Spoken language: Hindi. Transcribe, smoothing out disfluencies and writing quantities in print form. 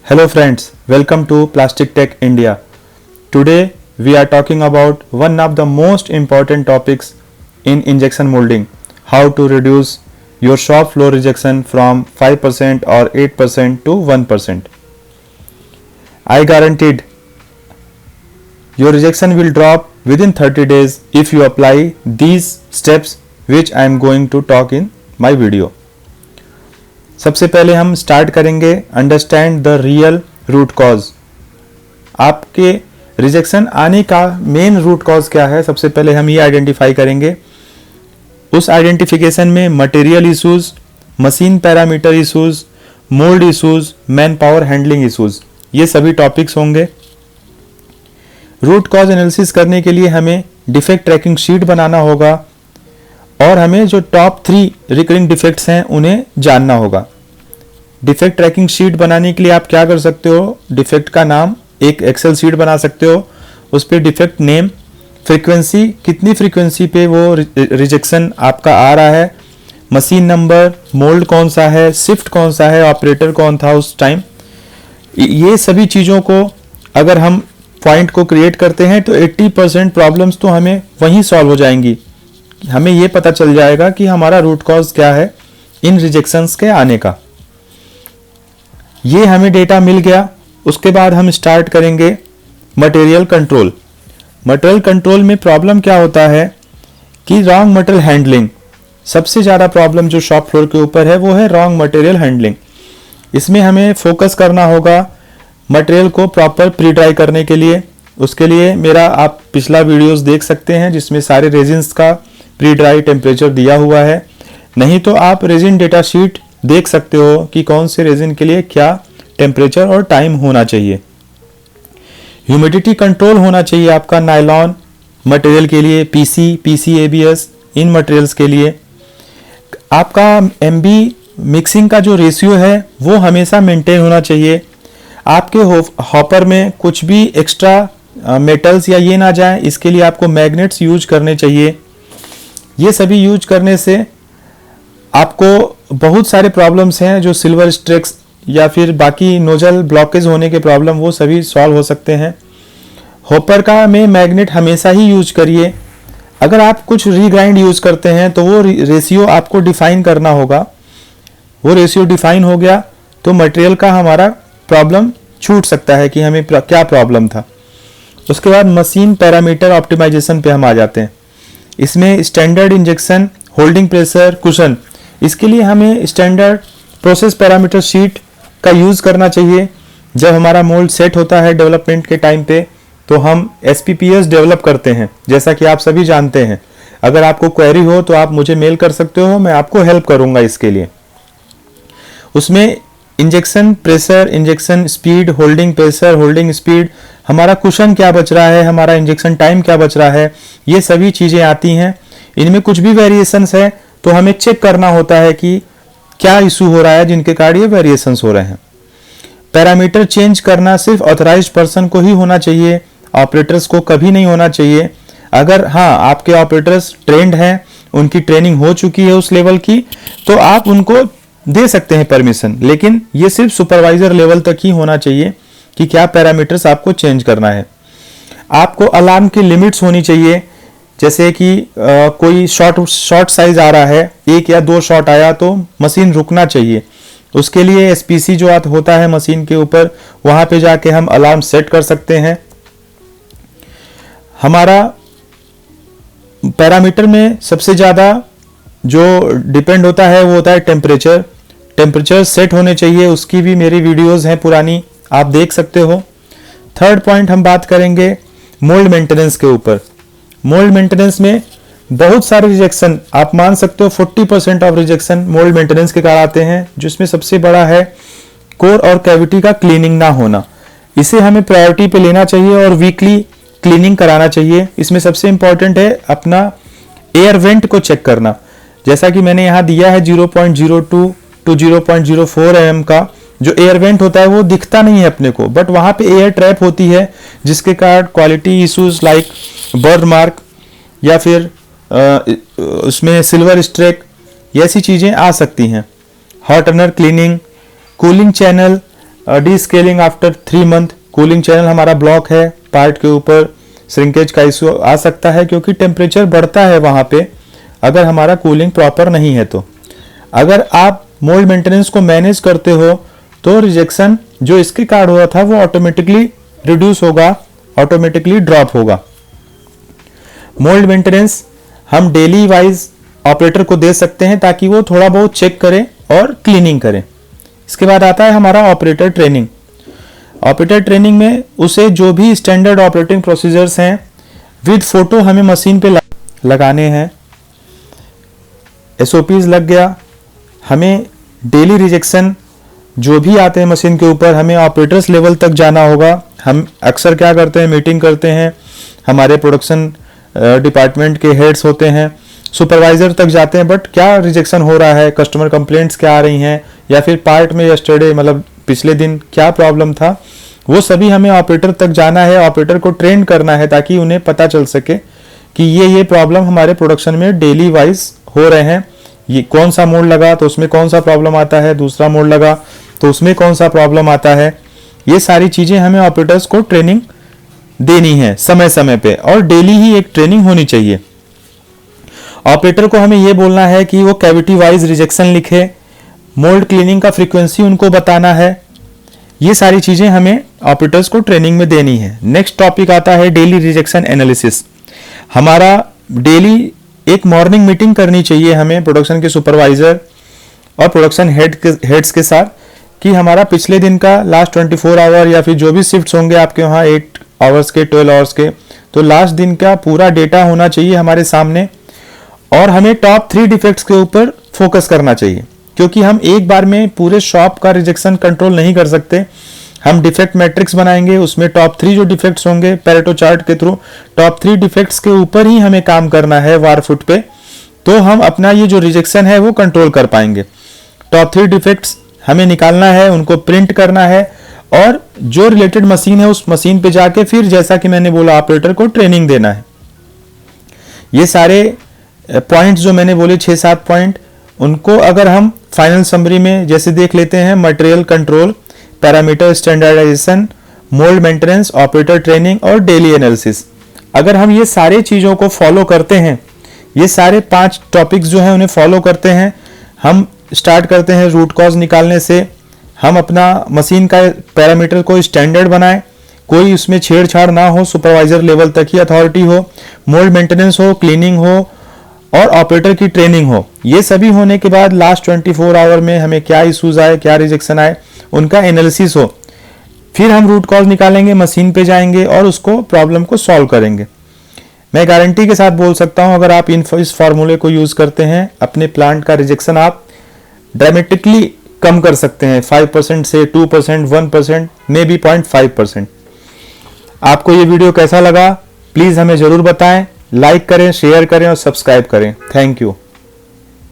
Hello friends, welcome to Plastic Tech India. Today we are talking about one of the most important topics in injection molding, how to reduce your shop floor rejection from 5% or 8% to 1%. I guaranteed your rejection will drop within 30 days if you apply these steps which I am going to talk in my video. सबसे पहले हम स्टार्ट करेंगे understand the real root cause. आपके रिजेक्शन आने का मेन रूट कॉज क्या है, सबसे पहले हम ये आइडेंटिफाई करेंगे। उस आइडेंटिफिकेशन में material issues, machine parameter issues, mould issues, man power handling issues, ये सभी टॉपिक्स होंगे। रूट कॉज एनालिसिस करने के लिए हमें डिफेक्ट ट्रैकिंग शीट बनाना होगा और हमें जो टॉप 3 रिकरिंग डिफेक्ट्स हैं उन्हें जानना होगा। डिफेक्ट ट्रैकिंग शीट बनाने के लिए आप क्या कर सकते हो, डिफेक्ट का नाम एक एक्सेल शीट बना सकते हो, उस पर डिफेक्ट नेम, फ्रीक्वेंसी, कितनी फ्रीक्वेंसी पे वो रिजेक्शन आपका आ रहा है, मशीन नंबर, मोल्ड कौन सा है, शिफ्ट कौन सा है, ऑपरेटर कौन था उस टाइम। ये सभी चीज़ों को अगर हम पॉइंट को क्रिएट करते हैं तो 80% प्रॉब्लम्स तो हमें वहीं सॉल्व हो जाएंगी। हमें ये पता चल जाएगा कि हमारा रूट कॉज क्या है इन रिजेक्शंस के आने का। ये हमें डेटा मिल गया, उसके बाद हम स्टार्ट करेंगे मटेरियल कंट्रोल। मटेरियल कंट्रोल में प्रॉब्लम क्या होता है कि रॉन्ग मटेरियल हैंडलिंग, सबसे ज़्यादा प्रॉब्लम जो शॉप फ्लोर के ऊपर है वो है रॉन्ग मटेरियल हैंडलिंग। इसमें हमें फोकस करना होगा मटेरियल को प्रॉपर प्री ड्राई करने के लिए। उसके लिए मेरा आप पिछला वीडियोस देख सकते हैं जिसमें सारे रेजिन्स का प्री ड्राई टेम्परेचर दिया हुआ है, नहीं तो आप रेजिन डेटा शीट देख सकते हो कि कौन से रेजिन के लिए क्या टेम्परेचर और टाइम होना चाहिए। ह्यूमिडिटी कंट्रोल होना चाहिए आपका नायलॉन मटेरियल के लिए, पीसी, एबीएस, इन मटेरियल्स के लिए। आपका एमबी मिक्सिंग का जो रेशियो है वो हमेशा मेंटेन होना चाहिए। आपके हॉपर में कुछ भी एक्स्ट्रा मेटल्स या ये ना जाए, इसके लिए आपको मैग्नेट्स यूज करने चाहिए। ये सभी यूज करने से आपको बहुत सारे प्रॉब्लम्स हैं जो सिल्वर स्ट्रेक्स या फिर बाकी नोजल ब्लॉकेज होने के प्रॉब्लम, वो सभी सॉल्व हो सकते हैं। हॉपर का में मैग्नेट हमेशा ही यूज करिए। अगर आप कुछ रीग्राइंड यूज करते हैं तो वो रेशियो आपको डिफाइन करना होगा। वो रेशियो डिफाइन हो गया तो मटेरियल का हमारा प्रॉब्लम छूट सकता है कि हमें क्या प्रॉब्लम था। उसके बाद मशीन पैरामीटर ऑप्टिमाइजेशन पे हम आ जाते हैं। इसमें standard injection, holding pressure, cushion, इसके लिए हमें स्टैंडर्ड प्रोसेस पैरामीटर शीट का यूज़ करना चाहिए। जब हमारा मोल्ड सेट होता है डेवलपमेंट के टाइम पे तो हम SPPS डेवलप करते हैं, जैसा कि आप सभी जानते हैं। अगर आपको क्वेरी हो तो आप मुझे मेल कर सकते हो, मैं आपको हेल्प करूंगा इसके लिए। उसमें injection pressure, injection speed, holding pressure, holding speed, हमारा कुशन क्या बच रहा है, हमारा इंजेक्शन टाइम क्या बच रहा है, ये सभी चीज़ें आती हैं। इनमें कुछ भी वेरिएशंस है तो हमें चेक करना होता है कि क्या इशू हो रहा है जिनके कारण ये वेरिएशंस हो रहे हैं। पैरामीटर चेंज करना सिर्फ ऑथराइज्ड पर्सन को ही होना चाहिए, ऑपरेटर्स को कभी नहीं होना चाहिए। अगर हाँ आपके ऑपरेटर्स ट्रेंड हैं, उनकी ट्रेनिंग हो चुकी है उस लेवल की, तो आप उनको दे सकते हैं परमिशन, लेकिन ये सिर्फ सुपरवाइजर लेवल तक ही होना चाहिए कि क्या पैरामीटर्स आपको चेंज करना है। आपको अलार्म की लिमिट्स होनी चाहिए, जैसे कि कोई शॉर्ट साइज आ रहा है, 1 या 2 शॉट आया तो मशीन रुकना चाहिए। उसके लिए SPC जो होता है मशीन के ऊपर, वहां पे जाके हम अलार्म सेट कर सकते हैं। हमारा पैरामीटर में सबसे ज़्यादा जो डिपेंड होता है वो होता है टेम्परेचर। टेम्परेचर सेट होने चाहिए, उसकी भी मेरी वीडियोस हैं पुरानी, आप देख सकते हो। थर्ड पॉइंट हम बात करेंगे मोल्ड मेंटेनेंस के ऊपर। मोल्ड मेंटेनेंस में बहुत सारे रिजेक्शन, आप मान सकते हो 40% ऑफ रिजेक्शन मोल्ड मेंटेनेंस के कारण आते हैं, जिसमें सबसे बड़ा है कोर और कैविटी का क्लीनिंग ना होना। इसे हमें प्रायोरिटी पे लेना चाहिए और वीकली क्लीनिंग कराना चाहिए। इसमें सबसे इंपॉर्टेंट है अपना एयर वेंट को चेक करना। जैसा कि मैंने यहाँ दिया है 0.02 टू 0.04 mm का जो एयर वेंट होता है वो दिखता नहीं है अपने को, बट वहाँ पे एयर ट्रैप होती है जिसके कारण quality issues like burn mark या फिर उसमें सिल्वर स्ट्रेक, ऐसी चीज़ें आ सकती हैं। Hot owner cleaning, cooling channel, D scaling after 3 month, cooling channel हमारा ब्लॉक है, पार्ट के ऊपर श्रिंकेज का इशू आ सकता है क्योंकि टेम्परेचर बढ़ता है वहाँ पे अगर हमारा कूलिंग प्रॉपर नहीं है। तो अगर आप मोल्ड मेंटेनेंस को मैनेज करते हो तो रिजेक्शन जो इसके कारण हुआ था वो ऑटोमेटिकली रिड्यूस होगा, ऑटोमेटिकली ड्रॉप होगा। मोल्ड मेंटेनेंस हम डेली वाइज ऑपरेटर को दे सकते हैं ताकि वो थोड़ा बहुत चेक करे और क्लीनिंग करे। इसके बाद आता है हमारा ऑपरेटर ट्रेनिंग। ऑपरेटर ट्रेनिंग में उसे जो भी स्टैंडर्ड ऑपरेटिंग प्रोसीजर्स हैं विद फोटो हमें मशीन पे लगाने हैं। एसओपीज लग गया, हमें डेली रिजेक्शन जो भी आते हैं मशीन के ऊपर हमें ऑपरेटर्स लेवल तक जाना होगा। हम अक्सर क्या करते हैं, मीटिंग करते हैं, हमारे प्रोडक्शन डिपार्टमेंट के हेड्स होते हैं, सुपरवाइजर तक जाते हैं, बट क्या रिजेक्शन हो रहा है, कस्टमर कंप्लेंट्स क्या आ रही हैं, या फिर पार्ट में यस्टरडे मतलब पिछले दिन क्या प्रॉब्लम था, वो सभी हमें ऑपरेटर तक जाना है, ऑपरेटर को ट्रेन करना है ताकि उन्हें पता चल सके कि ये प्रॉब्लम हमारे प्रोडक्शन में डेली वाइज हो रहे हैं। ये कौन सा मोड लगा तो उसमें कौन सा प्रॉब्लम आता है, दूसरा मोड लगा तो उसमें कौन सा प्रॉब्लम आता है। ये सारी चीजें हमें ऑपरेटर्स को ट्रेनिंग देनी है समय समय पे, और डेली ही एक ट्रेनिंग होनी चाहिए। ऑपरेटर को हमें ये बोलना है कि वो कैविटी वाइज रिजेक्शन लिखे, मोल्ड क्लीनिंग का फ्रीक्वेंसी उनको बताना है। ये सारी चीजें हमें ऑपरेटर्स को ट्रेनिंग में देनी है। नेक्स्ट टॉपिक आता है डेली रिजेक्शन एनालिसिस। हमारा डेली एक मॉर्निंग मीटिंग करनी चाहिए हमें प्रोडक्शन के सुपरवाइजर और प्रोडक्शन हेड्स के साथ कि हमारा पिछले दिन का लास्ट 24 आवर या फिर जो भी शिफ्ट्स होंगे आपके वहाँ 8 आवर्स के 12 आवर्स के, तो लास्ट दिन का पूरा डेटा होना चाहिए हमारे सामने। और हमें टॉप 3 डिफेक्ट्स के ऊपर फोकस करना चाहिए क्योंकि हम एक बार में पूरे शॉप का रिजेक्शन कंट्रोल नहीं कर सकते। हम डिफेक्ट मैट्रिक्स बनाएंगे, उसमें टॉप 3 जो डिफेक्ट्स होंगे पेरेटो चार्ट के थ्रू टॉप 3 डिफेक्ट्स के ऊपर ही हमें काम करना है वार फुट पे, तो हम अपना ये जो रिजेक्शन है वो कंट्रोल कर पाएंगे। टॉप 3 डिफेक्ट्स हमें निकालना है, उनको प्रिंट करना है और जो रिलेटेड मशीन है उस मशीन पे जाके फिर जैसा कि मैंने बोला ऑपरेटर को ट्रेनिंग देना है। ये सारे पॉइंट्स जो मैंने बोले 6-7 पॉइंट, उनको अगर हम फाइनल समरी में जैसे देख लेते हैं, material control, parameter standardisation, mould maintenance, operator training और डेली एनालिसिस। अगर हम ये सारे चीज़ों को फॉलो करते हैं, ये सारे 5 टॉपिक्स जो हैं उन्हें फॉलो करते हैं, हम स्टार्ट करते हैं रूट कॉज निकालने से, हम अपना मशीन का पैरामीटर को स्टैंडर्ड बनाएं, कोई उसमें छेड़छाड़ ना हो, सुपरवाइजर लेवल तक ही अथॉरिटी हो, मोल्ड मेंटेनेंस हो, क्लीनिंग हो और ऑपरेटर की ट्रेनिंग हो। ये सभी होने के बाद लास्ट 24 आवर में हमें क्या इश्यूज आए, क्या रिजेक्शन आए, उनका एनालिसिस हो। फिर हम रूट कॉज निकालेंगे, मशीन पे जाएंगे और उसको प्रॉब्लम को सॉल्व करेंगे। मैं गारंटी के साथ बोल सकता हूं अगर आप इस फॉर्मूले को यूज करते हैं अपने प्लांट का रिजेक्शन आप ड्रामेटिकली कम कर सकते हैं। 5% से 2%, 1%, मे बी 0.5%। आपको ये वीडियो कैसा लगा प्लीज हमें जरूर बताएं, लाइक करें, शेयर करें और सब्सक्राइब करें। Thank you.